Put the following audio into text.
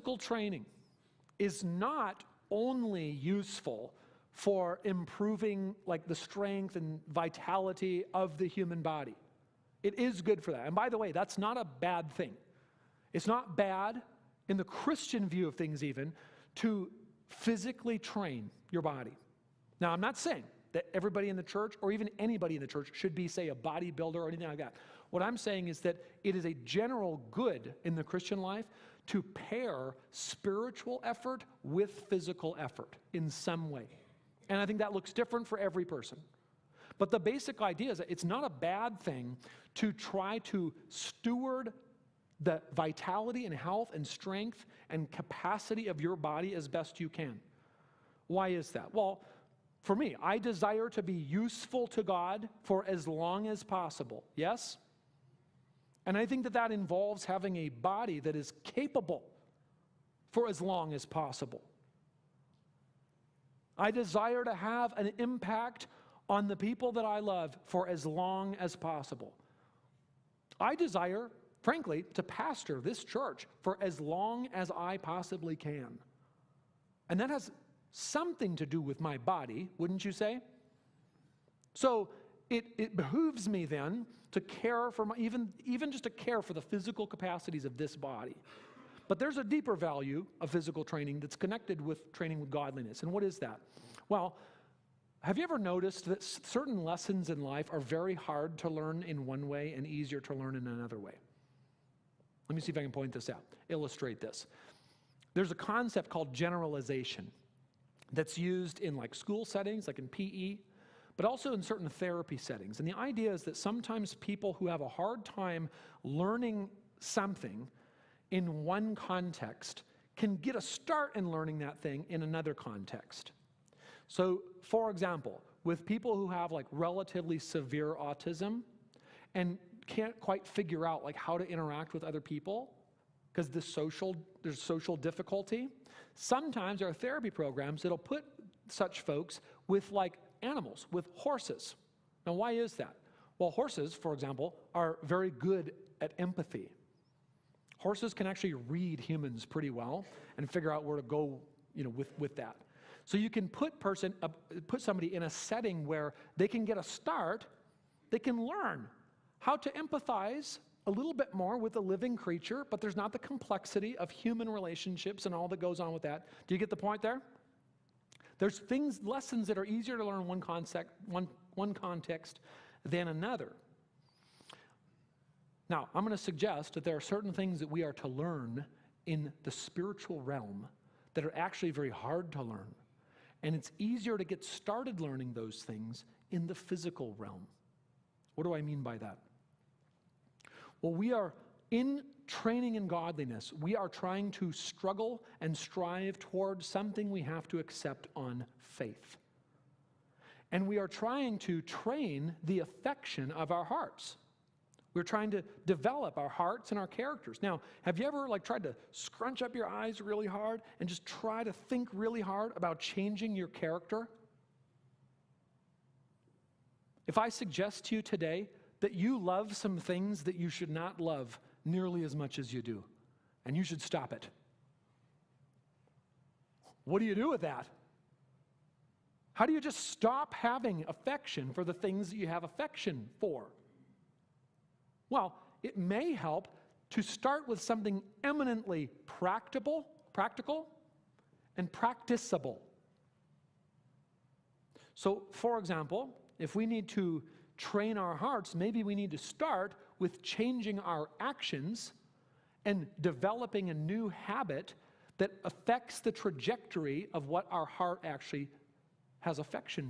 physical training is not only useful for improving like the strength and vitality of the human body. It is good for that. And by the way, that's not a bad thing. It's not bad in the Christian view of things even to physically train your body. Now, I'm not saying that everybody in the church or even anybody in the church should be, say, a bodybuilder or anything like that. What I'm saying is that it is a general good in the Christian life to pair spiritual effort with physical effort in some way. And I think that looks different for every person. But the basic idea is that it's not a bad thing to try to steward the vitality and health and strength and capacity of your body as best you can. Why is that? Well, for me, I desire to be useful to God for as long as possible. Yes? And I think that that involves having a body that is capable for as long as possible. I desire to have an impact on the people that I love for as long as possible. I desire, frankly, to pastor this church for as long as I possibly can. And that has something to do with my body, wouldn't you say? So it behooves me then to care for even just to care for the physical capacities of this body. But there's a deeper value of physical training that's connected with training with godliness. And what is that? Well, have you ever noticed that certain lessons in life are very hard to learn in one way and easier to learn in another way? Let me see if I can point this out, illustrate this. There's a concept called generalization that's used in like school settings, like in PE, but also in certain therapy settings. And the idea is that sometimes people who have a hard time learning something in one context can get a start in learning that thing in another context. So, for example, with people who have like relatively severe autism and can't quite figure out like how to interact with other people because there's social difficulty, sometimes there are therapy programs that'll put such folks with like animals, with horses. Now, why is that? Well, horses, for example, are very good at empathy. Horses can actually read humans pretty well and figure out where to go, with that. So you can put somebody in a setting where they can get a start, they can learn how to empathize a little bit more with a living creature, but there's not the complexity of human relationships and all that goes on with that. Do you get the point there? There's lessons that are easier to learn in one context than another. Now, I'm going to suggest that there are certain things that we are to learn in the spiritual realm that are actually very hard to learn. And it's easier to get started learning those things in the physical realm. What do I mean by that? Well, we are in training in godliness. We are trying to struggle and strive towards something we have to accept on faith. And we are trying to train the affection of our hearts. We're trying to develop our hearts and our characters. Now, have you ever tried to scrunch up your eyes really hard and just try to think really hard about changing your character? If I suggest to you today that you love some things that you should not love nearly as much as you do, and you should stop it, what do you do with that? How do you just stop having affection for the things that you have affection for? Well, it may help to start with something eminently practical, and practicable. So, for example, if we need to train our hearts, maybe we need to start with changing our actions and developing a new habit that affects the trajectory of what our heart actually has affection